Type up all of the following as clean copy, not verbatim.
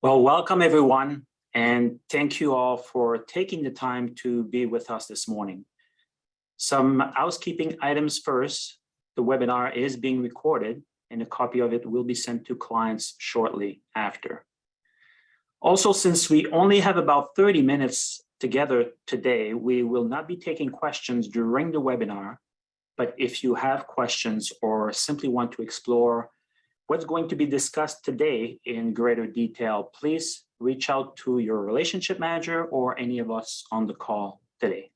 Well, welcome everyone, and thank you all for taking the time to be with us this morning. Some housekeeping items first. The webinar is being recorded and a copy of it will be sent to clients shortly after. Also, since we only have about 30 minutes together today, we will not be taking questions during the webinar, but if you have questions or simply want to explore what's going to be discussed today in greater detail, please reach out to your relationship manager or any of us on the call today.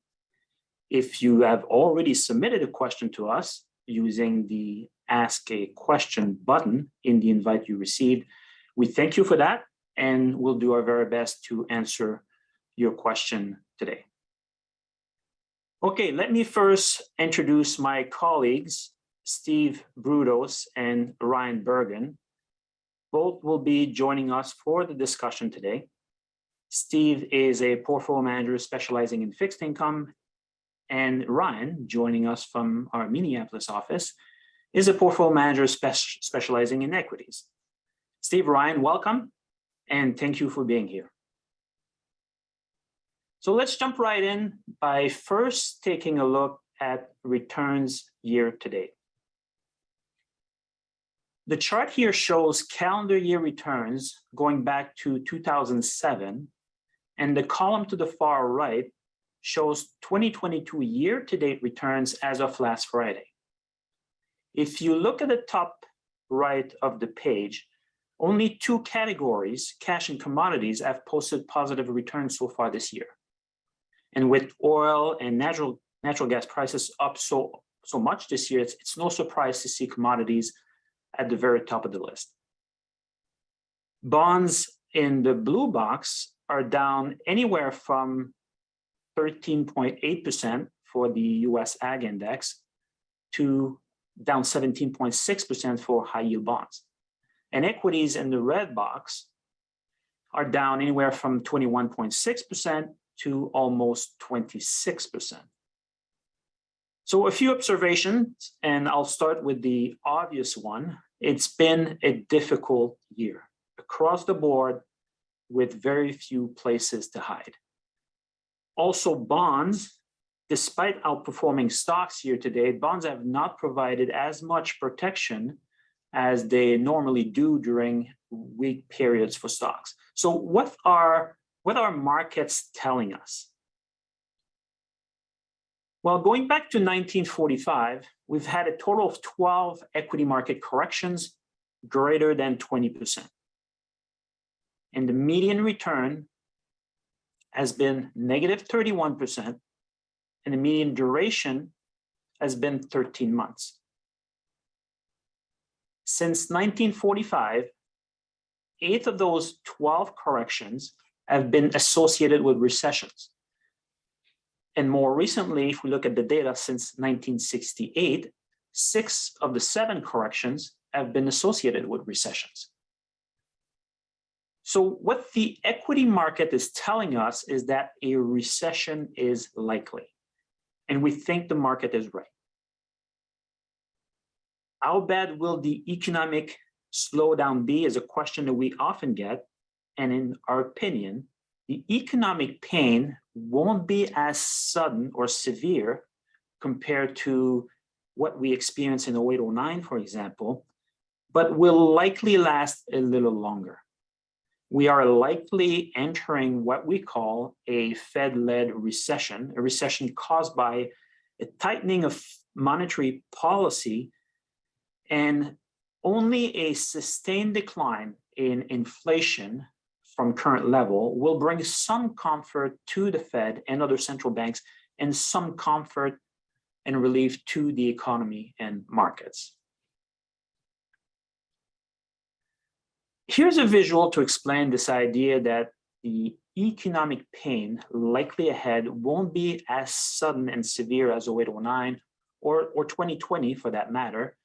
If you have already submitted a question to us using the Ask a Question button in the invite you received, we thank you for that, and we'll do our very best to answer your question today. Okay, let me first introduce my colleagues, Steve Brudos and Ryan Bergan. Both will be joining us for the discussion today. Steve is a portfolio manager specializing in fixed income, and Ryan, joining us from our Minneapolis office, is a portfolio manager specializing in equities. Steve, Ryan, welcome, and thank you for being here. So let's jump right in by first taking a look at returns year to date. The chart here shows calendar year returns going back to 2007, and the column to the far right shows 2022 year-to-date returns as of last Friday. If you look at the top right of the page, only two categories, cash and commodities, have posted positive returns so far this year. And with oil and natural gas prices up so much this year, it's no surprise to see commodities at the very top of the list. Bonds in the blue box are down anywhere from 13.8% for the US Ag Index to down 17.6% for high yield bonds. And equities in the red box are down anywhere from 21.6% to almost 26%. So a few observations, and I'll start with the obvious one. It's been a difficult year across the board with very few places to hide. Also, bonds, despite outperforming stocks year to date, bonds have not provided as much protection as they normally do during weak periods for stocks. So what are markets telling us? Well, going back to 1945, we've had a total of 12 equity market corrections greater than 20%. And the median return has been negative 31%, and the median duration has been 13 months. Since 1945, 8 of those 12 corrections have been associated with recessions. And more recently, if we look at the data since 1968, 6 of the 7 corrections have been associated with recessions. So what the equity market is telling us is that a recession is likely, and we think the market is right. How bad will the economic slowdown be is a question that we often get, and in our opinion, the economic pain won't be as sudden or severe compared to what we experienced in 08-09, for example, but will likely last a little longer. We are likely entering what we call a Fed-led recession, a recession caused by a tightening of monetary policy, and only a sustained decline in inflation from current level will bring some comfort to the Fed and other central banks, and some comfort and relief to the economy and markets. Here's a visual to explain this idea that the economic pain likely ahead won't be as sudden and severe as 08-09 or 2020 for that matter,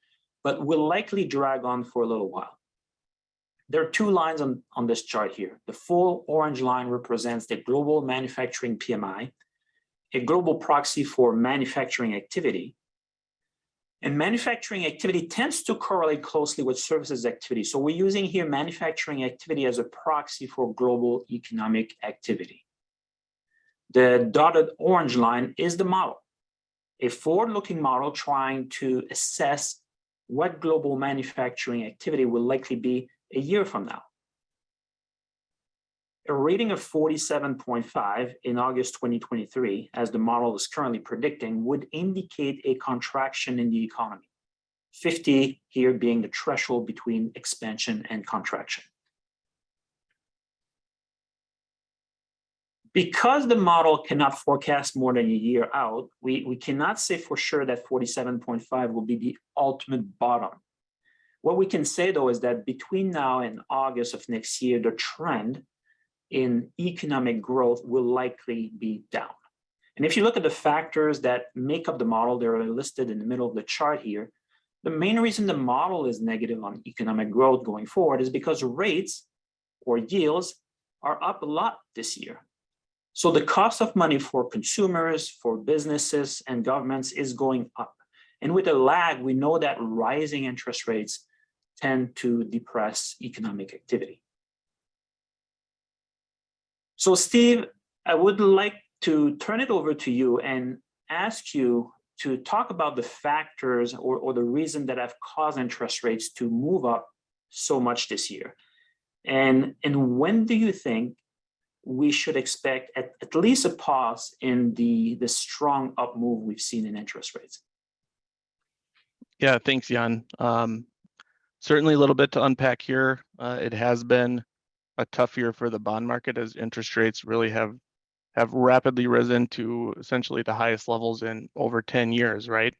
but will likely drag on for a little while. There are 2 lines on this chart here. The full orange line represents the global manufacturing PMI, a global proxy for manufacturing activity. And manufacturing activity tends to correlate closely with services activity. So we're using here manufacturing activity as a proxy for global economic activity. The dotted orange line is the model, a forward-looking model trying to assess what global manufacturing activity will likely be a year from now. A reading of 47.5 in August 2023, as the model is currently predicting, would indicate a contraction in the economy, 50 here being the threshold between expansion and contraction. Because the model cannot forecast more than a year out, we cannot say for sure that 47.5 will be the ultimate bottom. What we can say, though, is that between now and August of next year, the trend in economic growth will likely be down. And if you look at the factors that make up the model, they're listed in the middle of the chart here. The main reason the model is negative on economic growth going forward is because rates or yields are up a lot this year. So the cost of money for consumers, for businesses and governments is going up. And with a lag, we know that rising interest rates tend to depress economic activity. So Steve, I would like to turn it over to you and ask you to talk about the factors or the reason that have caused interest rates to move up so much this year. And when do you think we should expect at least a pause in the strong up move we've seen in interest rates? Yeah, thanks, Jan. Certainly a little bit to unpack here. It has been a tough year for the bond market as interest rates really have rapidly risen to essentially the highest levels in over 10 years, right?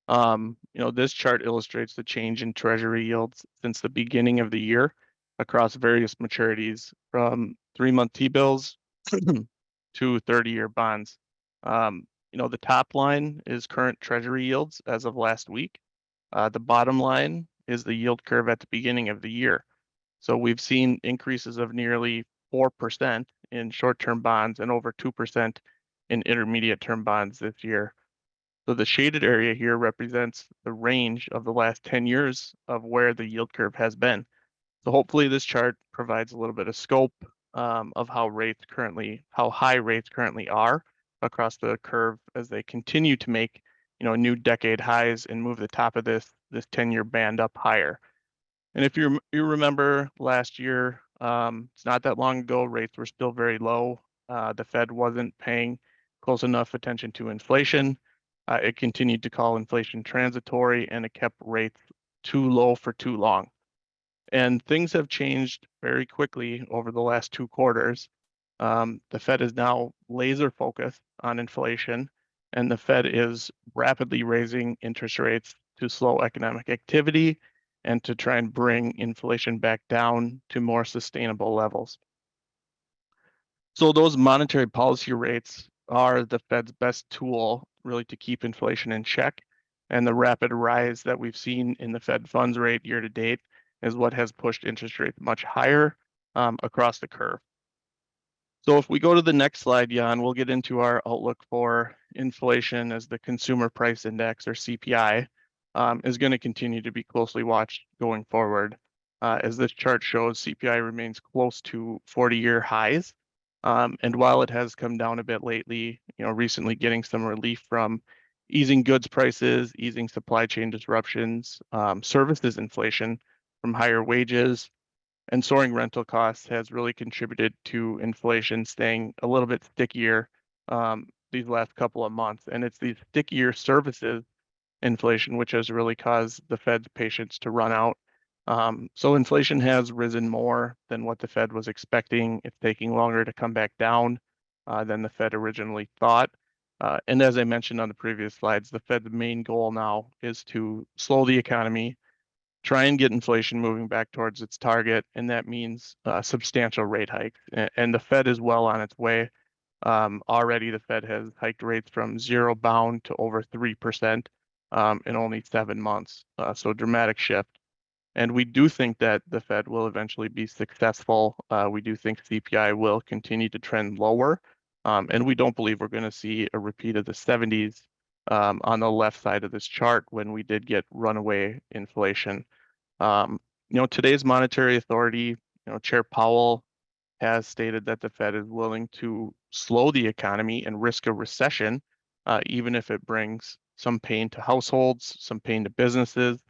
This chart illustrates the change in Treasury yields since the beginning of the year across various maturities, from 3-month T-bills to 30-year bonds. The top line is current Treasury yields as of last week. The bottom line is the yield curve at the beginning of the year. So we've seen increases of nearly 4% in short-term bonds and over 2% in intermediate-term bonds this year. So the shaded area here represents the range of the last 10 years of where the yield curve has been. So hopefully this chart provides a little bit of scope of how high rates currently are across the curve as they continue to make new decade highs and move the top of this 10-year band up higher. And if you remember last year, it's not that long ago, rates were still very low. The Fed wasn't paying close enough attention to inflation. It continued to call inflation transitory, and it kept rates too low for too long. And things have changed very quickly over the last 2 quarters. The Fed is now laser focused on inflation, and the Fed is rapidly raising interest rates to slow economic activity and to try and bring inflation back down to more sustainable levels. So those monetary policy rates are the Fed's best tool really to keep inflation in check. And the rapid rise that we've seen in the Fed funds rate year to date is what has pushed interest rates much higher across the curve. So if we go to the next slide, Jan, we'll get into our outlook for inflation as the consumer price index, or CPI, is going to continue to be closely watched going forward. As this chart shows, CPI remains close to 40-year highs. And while it has come down a bit lately, recently getting some relief from easing goods prices, easing supply chain disruptions, services inflation from higher wages, and soaring rental costs has really contributed to inflation staying a little bit stickier these last couple of months. And it's these stickier services inflation which has really caused the Fed's patience to run out. So inflation has risen more than what the Fed was expecting. It's taking longer to come back down than the Fed originally thought. And as I mentioned on the previous slides, the Fed's main goal now is to slow the economy, try and get inflation moving back towards its target, and that means substantial rate hikes. And the Fed is well on its way. Already the Fed has hiked rates from 0 bound to over 3% in only 7 months. So dramatic shift. And we do think that the Fed will eventually be successful. We do think CPI will continue to trend lower. And we don't believe we're going to see a repeat of the 70s on the left side of this chart when we did get runaway inflation. Today's monetary authority, Chair Powell has stated that the Fed is willing to slow the economy and risk a recession, even if it brings some pain to households, some pain to businesses.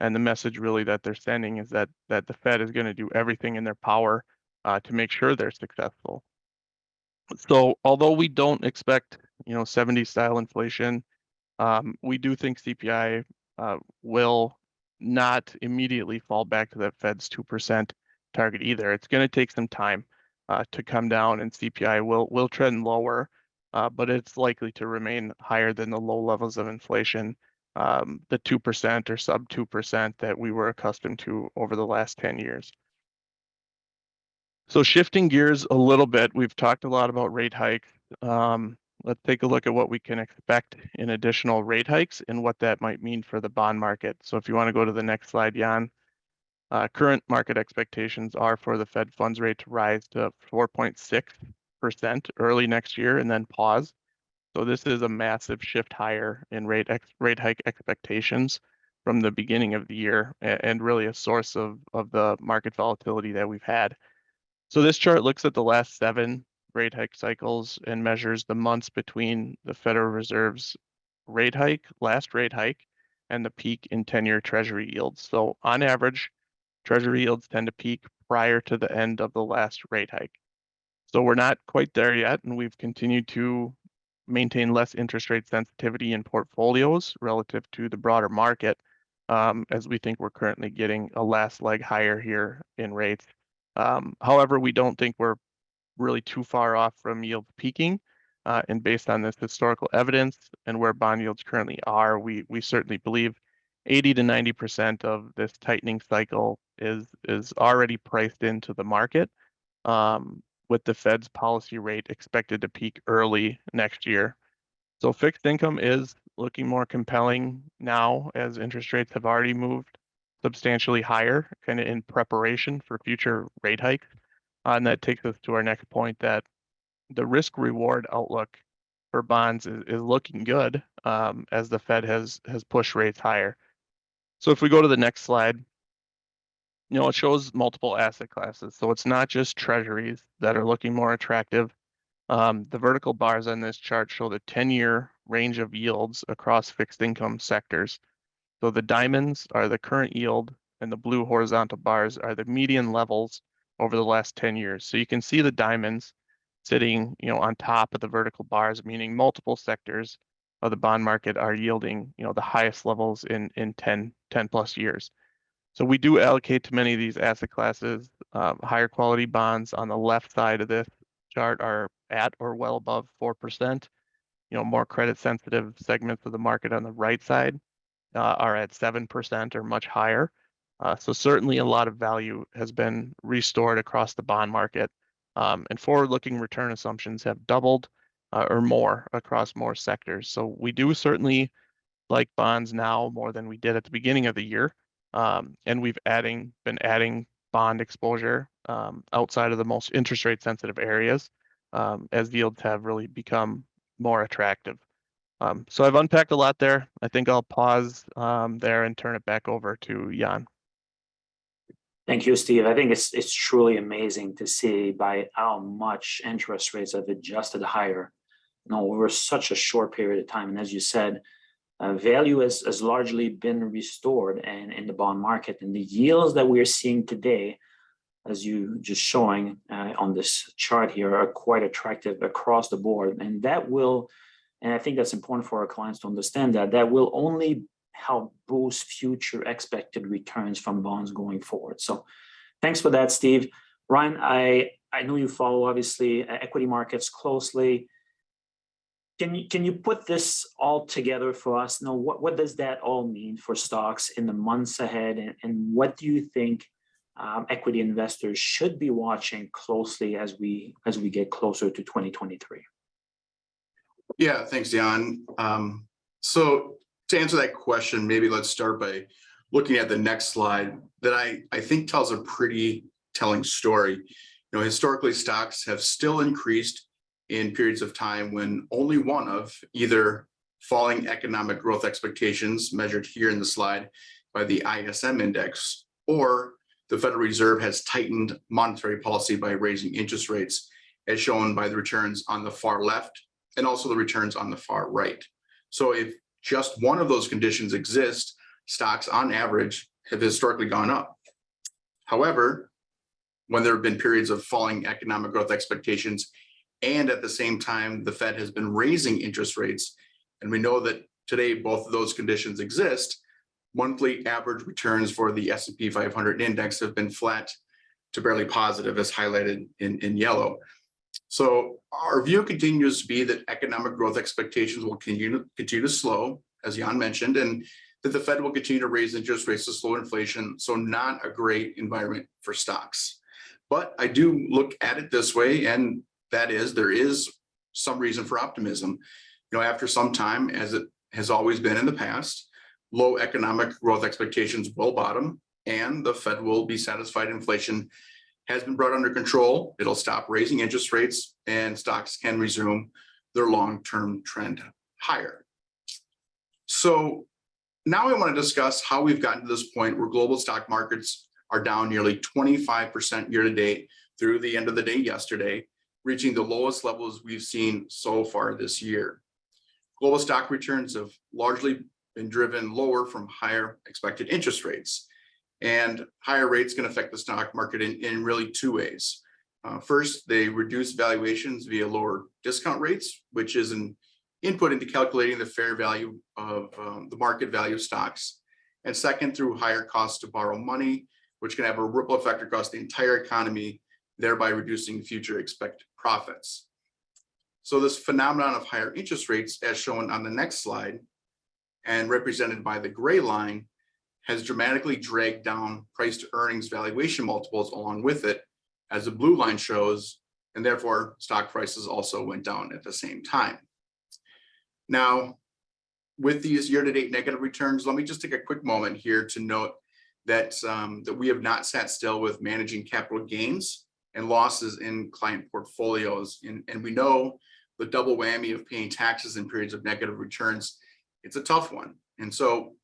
And the message really that they're sending is that the Fed is going to do everything in their power to make sure they're successful. So although we don't expect, 70s style inflation, we do think CPI will not immediately fall back to that Fed's 2% target either. It's going to take some time to come down, and CPI will trend lower, but it's likely to remain higher than the low levels of inflation, the 2% or sub 2% that we were accustomed to over the last 10 years. So shifting gears a little bit, we've talked a lot about rate hikes. Let's take a look at what we can expect in additional rate hikes and what that might mean for the bond market. So if you want to go to the next slide, Jan. Current market expectations are for the Fed funds rate to rise to 4.6% early next year and then pause. So this is a massive shift higher in rate hike expectations from the beginning of the year, and really a source of the market volatility that we've had. So this chart looks at the last 7 rate hike cycles and measures the months between the Federal Reserve's last rate hike, and the peak in 10-year Treasury yields. So on average, Treasury yields tend to peak prior to the end of the last rate hike. So we're not quite there yet, and we've continued to maintain less interest rate sensitivity in portfolios relative to the broader market, as we think we're currently getting a last leg higher here in rates. However, we don't think we're really too far off from yields peaking, and based on this historical evidence and where bond yields currently are, we certainly believe 80 to 90% of this tightening cycle is already priced into the market, with the Fed's policy rate expected to peak early next year. So fixed income is looking more compelling now, as interest rates have already moved substantially higher, kind of in preparation for future rate hikes. And that takes us to our next point, that the risk reward outlook for bonds is looking good, as the Fed has pushed rates higher. So if we go to the next slide, it shows multiple asset classes. So it's not just treasuries that are looking more attractive. The vertical bars on this chart show the 10-year range of yields across fixed income sectors. So the diamonds are the current yield, and the blue horizontal bars are the median levels over the last 10 years. So you can see the diamonds sitting, on top of the vertical bars, meaning multiple sectors of the bond market are yielding, the highest levels in 10 plus years. So we do allocate to many of these asset classes. Higher quality bonds on the left side of this chart are at or well above 4%. More credit sensitive segments of the market on the right side are at 7% or much higher. So certainly a lot of value has been restored across the bond market, and forward-looking return assumptions have doubled or more across more sectors. So we do certainly like bonds now more than we did at the beginning of the year, and we've been adding bond exposure outside of the most interest rate sensitive areas, as yields have really become more attractive. So I've unpacked a lot there. I think I'll pause there and turn it back over to Jan. Thank you, Steve. I think it's truly amazing to see by how much interest rates have adjusted higher, over such a short period of time. And as you said, value has largely been restored and in the bond market, and the yields that we are seeing today, as you just showing on this chart here, are quite attractive across the board. And I think that's important for our clients to understand, that will only help boost future expected returns from bonds going forward. So thanks for that, Steve. Ryan, I know you follow, obviously, equity markets closely. Can you put this all together for us? What does that all mean for stocks in the months ahead? And what do you think equity investors should be watching closely as we get closer to 2023? Yeah, thanks, Jan. So to answer that question, maybe let's start by looking at the next slide that I think tells a pretty telling story. Historically, stocks have still increased in periods of time when only one of either falling economic growth expectations measured here in the slide by the ISM index, or the Federal Reserve has tightened monetary policy by raising interest rates, as shown by the returns on the far left and also the returns on the far right. So if just one of those conditions exist, stocks on average have historically gone up. However, when there have been periods of falling economic growth expectations, and at the same time, the Fed has been raising interest rates, and we know that today both of those conditions exist, monthly average returns for the S&P 500 index have been flat to barely positive, as highlighted in yellow. So our view continues to be that economic growth expectations will continue to slow, as Jan mentioned, and that the Fed will continue to raise interest rates to slow inflation. So not a great environment for stocks. But I do look at it this way, and that is, there is some reason for optimism. You know, after some time, as it has always been in the past, low economic growth expectations will bottom, and the Fed will be satisfied inflation has been brought under control. It'll stop raising interest rates, and stocks can resume their long-term trend higher. So now I want to discuss how we've gotten to this point where global stock markets are down nearly 25% year to date through the end of the day yesterday, reaching the lowest levels we've seen so far this year. Global stock returns have largely been driven lower from higher expected interest rates. And higher rates can affect the stock market in really two ways. First, they reduce valuations via lower discount rates, which is an input into calculating the fair value of the market value of stocks. And second, through higher costs to borrow money, which can have a ripple effect across the entire economy, thereby reducing future expected profits. So this phenomenon of higher interest rates, as shown on the next slide, and represented by the gray line, has dramatically dragged down price to earnings valuation multiples along with it, as the blue line shows, and therefore stock prices also went down at the same time. Now, with these year-to-date negative returns, let me just take a quick moment here to note that, that we have not sat still with managing capital gains and losses in client portfolios. And we know the double whammy of paying taxes in periods of negative returns, it's a tough one. And so,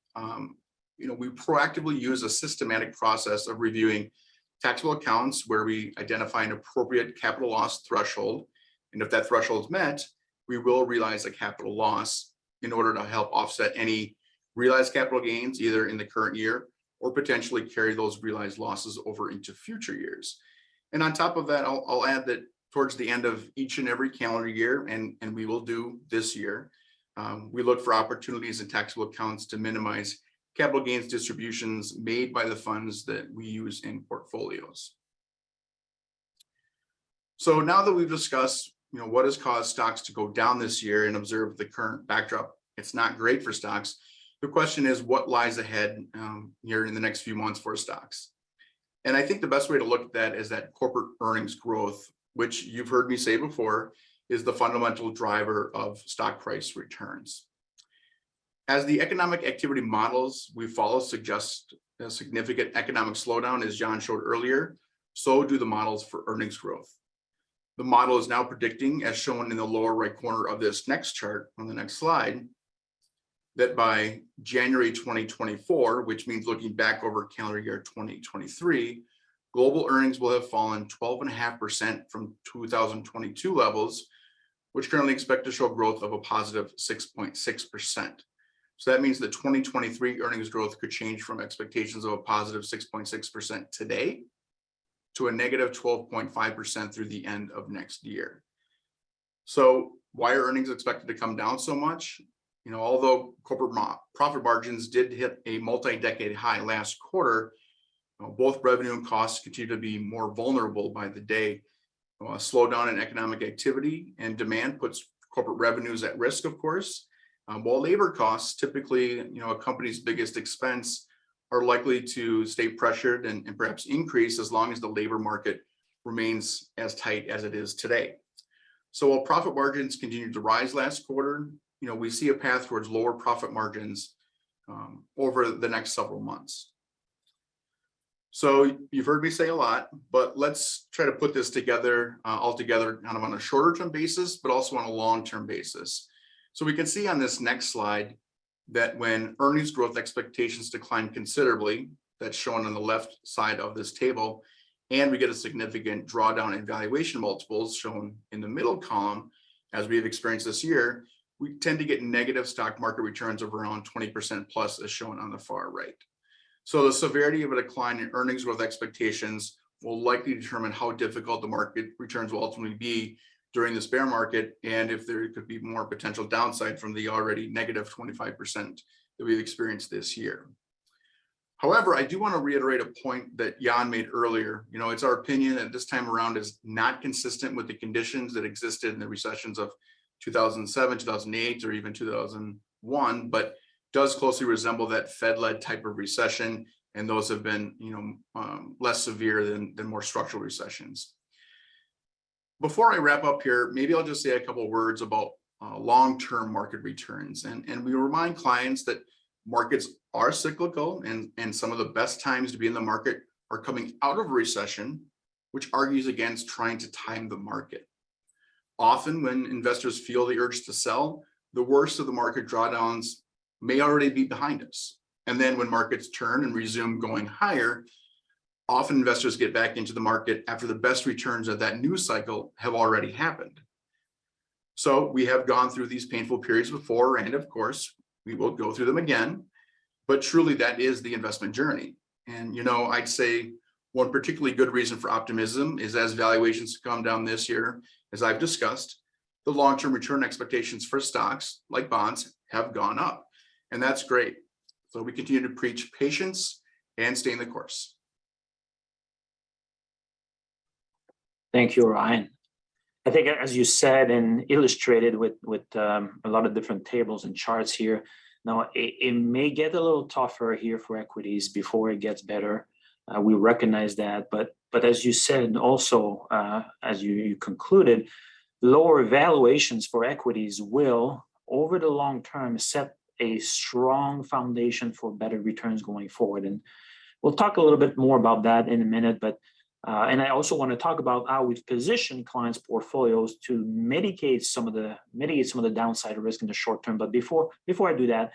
you know, we proactively use a systematic process of reviewing taxable accounts where we identify an appropriate capital loss threshold. And if that threshold is met, we will realize a capital loss in order to help offset any realized capital gains, either in the current year or potentially carry those realized losses over into future years. And on top of that, I'll add that towards the end of each and every calendar year, and we will do this year, we look for opportunities in taxable accounts to minimize capital gains distributions made by the funds that we use in portfolios. So now that we've discussed, you know, what has caused stocks to go down this year and observe the current backdrop, it's not great for stocks. The question is, what lies ahead here in the next few months for stocks? And I think the best way to look at that is that corporate earnings growth, which you've heard me say before, is the fundamental driver of stock price returns. As the economic activity models we follow suggest a significant economic slowdown, as John showed earlier, so do the models for earnings growth. The model is now predicting, as shown in the lower right corner of this next chart on the next slide, that by January 2024, which means looking back over calendar year 2023, global earnings will have fallen 12.5% from 2022 levels, which currently expect to show growth of a positive 6.6%. So that means that 2023 earnings growth could change from expectations of a positive 6.6% today to a negative 12.5% through the end of next year. So why are earnings expected to come down so much? You know, although corporate profit margins did hit a multi-decade high last quarter, both revenue and costs continue to be more vulnerable by the day. A slowdown in economic activity and demand puts corporate revenues at risk, of course. While labor costs, typically, you know, a company's biggest expense, are likely to stay pressured and perhaps increase as long as the labor market remains as tight as it is today. So while profit margins continued to rise last quarter, you know, we see a path towards lower profit margins over the next several months. So you've heard me say a lot, but let's try to put this together all together kind of on a shorter term basis, but also on a long-term basis. So we can see on this next slide that when earnings growth expectations decline considerably, that's shown on the left side of this table, and we get a significant drawdown in valuation multiples shown in the middle column, as we've experienced this year, we tend to get negative stock market returns of around 20% plus, as shown on the far right. So the severity of a decline in earnings growth expectations will likely determine how difficult the market returns will ultimately be during this bear market, and if there could be more potential downside from the already negative 25% that we've experienced this year. However, I do want to reiterate a point that Jan made earlier. You know, it's our opinion that this time around is not consistent with the conditions that existed in the recessions of 2007, 2008, or even 2001, but does closely resemble that Fed-led type of recession, and those have been, less severe than more structural recessions. Before I wrap up here, maybe I'll just say a couple of words about long-term market returns, and we remind clients that markets are cyclical, and some of the best times to be in the market are coming out of a recession, which argues against trying to time the market. Often when investors feel the urge to sell, the worst of the market drawdowns may already be behind us. And then when markets turn and resume going higher, often investors get back into the market after the best returns of that new cycle have already happened. So we have gone through these painful periods before, and of course, we will go through them again, but truly that is the investment journey. And, I'd say one particularly good reason for optimism is as valuations come down this year, as I've discussed, the long-term return expectations for stocks like bonds have gone up, and that's great. So we continue to preach patience and stay in the course. Thank you, Ryan. I think, as you said and illustrated with a lot of different tables and charts here, now it may get a little tougher here for equities before it gets better. We recognize that, but as you said, also as you concluded, lower valuations for equities will, over the long term, set a strong foundation for better returns going forward. And we'll talk a little bit more about that in a minute, but and I also want to talk about how we've positioned clients' portfolios to mitigate some of the downside risk in the short term. But before I do that,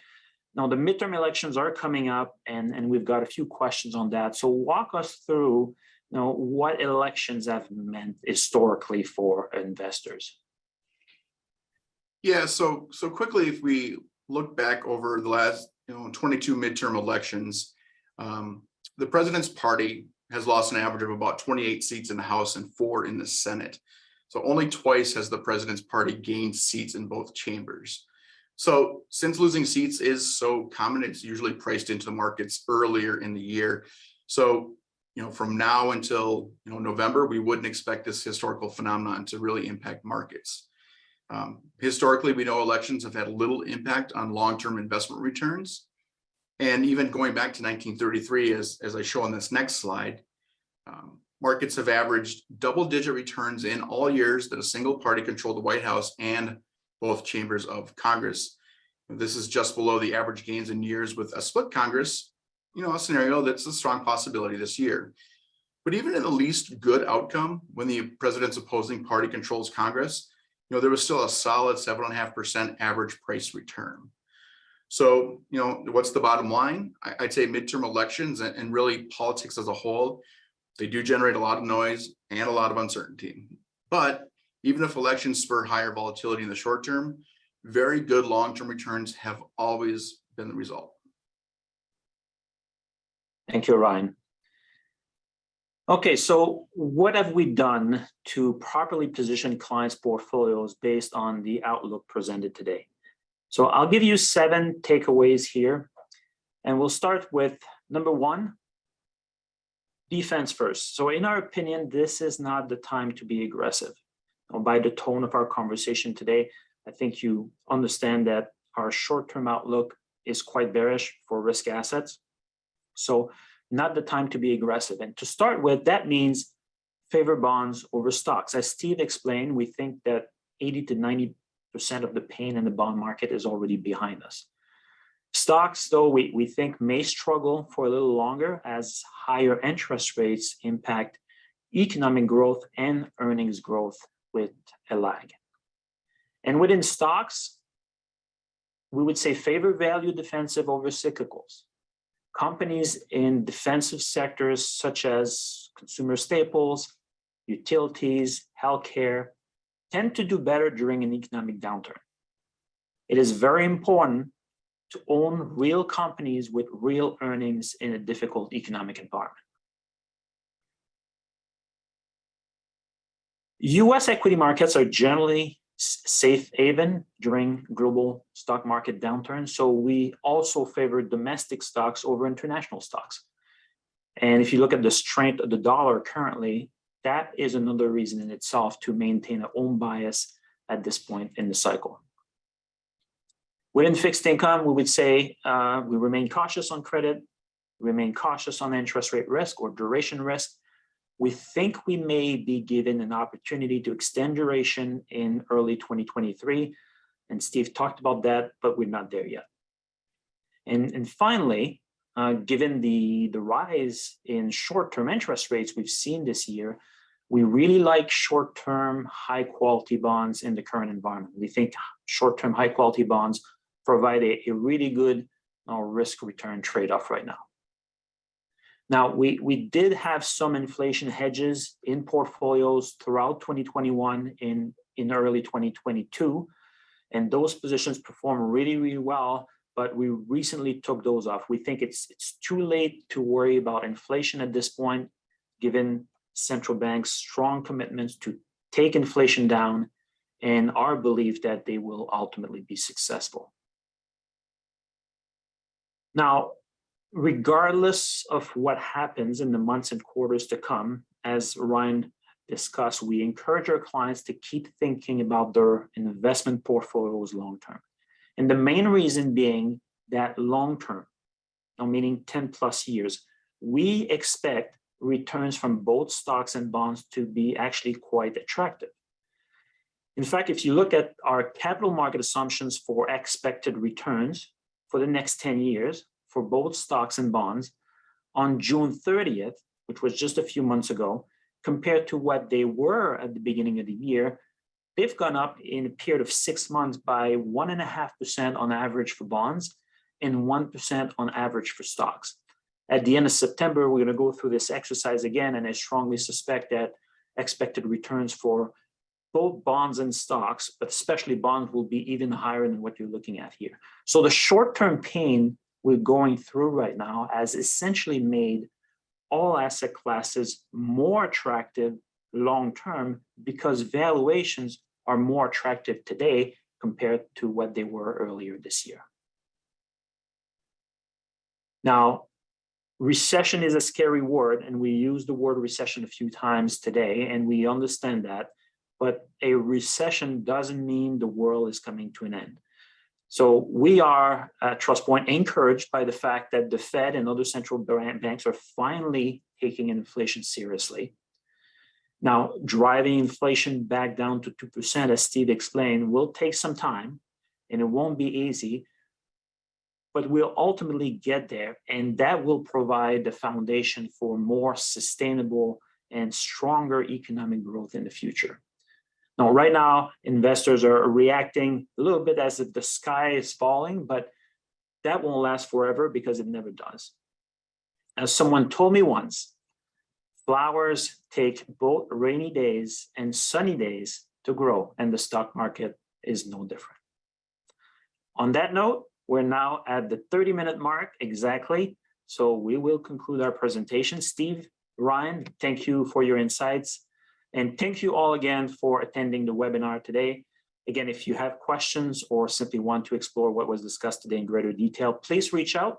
now the midterm elections are coming up, and we've got a few questions on that. So walk us through, what elections have meant historically for investors. Yeah, so quickly, if we look back over the last 22 midterm elections, the president's party has lost an average of about 28 seats in the House and 4 in the Senate. So only twice has the president's party gained seats in both chambers. So since losing seats is so common, it's usually priced into the markets earlier in the year. So, from now until November, we wouldn't expect this historical phenomenon to really impact markets. Historically, we know elections have had little impact on long-term investment returns. And even going back to 1933, as I show on this next slide, markets have averaged double-digit returns in all years that a single party controlled the White House and both chambers of Congress. This is just below the average gains in years with a split Congress, a scenario that's a strong possibility this year. But even in the least good outcome, when the president's opposing party controls Congress, there was still a solid 7.5% average price return. So, what's the bottom line? I'd say midterm elections and really politics as a whole, they do generate a lot of noise and a lot of uncertainty. But even if elections spur higher volatility in the short term, very good long-term returns have always been the result. Thank you, Ryan. Okay, so what have we done to properly position clients' portfolios based on the outlook presented today? So I'll give you 7 takeaways here, and we'll start with number 1, defense first. So in our opinion, this is not the time to be aggressive. By the tone of our conversation today, I think you understand that our short-term outlook is quite bearish for risk assets. So not the time to be aggressive. And to start with, that means favor bonds over stocks. As Steve explained, we think that 80 to 90% of the pain in the bond market is already behind us. Stocks, though, we think may struggle for a little longer as higher interest rates impact economic growth and earnings growth with a lag. And within stocks, we would say favor value defensive over cyclicals. Companies in defensive sectors such as consumer staples, utilities, healthcare tend to do better during an economic downturn. It is very important to own real companies with real earnings in a difficult economic environment. US equity markets are generally safe haven during global stock market downturns, so we also favor domestic stocks over international stocks. And if you look at the strength of the dollar currently, that is another reason in itself to maintain an own bias at this point in the cycle. Within fixed income, we would say we remain cautious on credit, remain cautious on interest rate risk or duration risk. We think we may be given an opportunity to extend duration in early 2023. And Steve talked about that, but we're not there yet. And finally, given the rise in short-term interest rates we've seen this year, we really like short-term high-quality bonds in the current environment. We think short-term high-quality bonds provide a really good risk-return trade-off right now. Now, we did have some inflation hedges in portfolios throughout 2021 in early 2022, and those positions performed really, really well, but we recently took those off. We think it's too late to worry about inflation at this point, given central banks' strong commitments to take inflation down and our belief that they will ultimately be successful. Now, regardless of what happens in the months and quarters to come, as Ryan discussed, we encourage our clients to keep thinking about their investment portfolios long-term. And the main reason being that long-term, meaning 10 plus years, we expect returns from both stocks and bonds to be actually quite attractive. In fact, if you look at our capital market assumptions for expected returns for the next 10 years, for both stocks and bonds on June 30th, which was just a few months ago, compared to what they were at the beginning of the year, they've gone up in a period of 6 months by 1.5% on average for bonds and 1% on average for stocks. At the end of September, we're going to go through this exercise again, and I strongly suspect that expected returns for both bonds and stocks, but especially bonds, will be even higher than what you're looking at here. So the short-term pain we're going through right now has essentially made all asset classes more attractive long-term because valuations are more attractive today compared to what they were earlier this year. Now, recession is a scary word, and we use the word recession a few times today, and we understand that, but a recession doesn't mean the world is coming to an end. So we are at TrustPoint encouraged by the fact that the Fed and other central banks are finally taking inflation seriously. Now, driving inflation back down to 2%, as Steve explained, will take some time, and it won't be easy, but we'll ultimately get there, and that will provide the foundation for more sustainable and stronger economic growth in the future. Now, right now, investors are reacting a little bit as if the sky is falling, but that won't last forever because it never does. As someone told me once, flowers take both rainy days and sunny days to grow, and the stock market is no different. On that note, we're now at the 30-minute mark exactly, so we will conclude our presentation. Steve, Ryan, thank you for your insights. And thank you all again for attending the webinar today. Again, if you have questions or simply want to explore what was discussed today in greater detail, please reach out.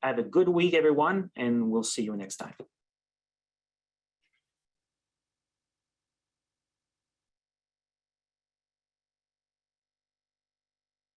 Have a good week, everyone, and we'll see you next time.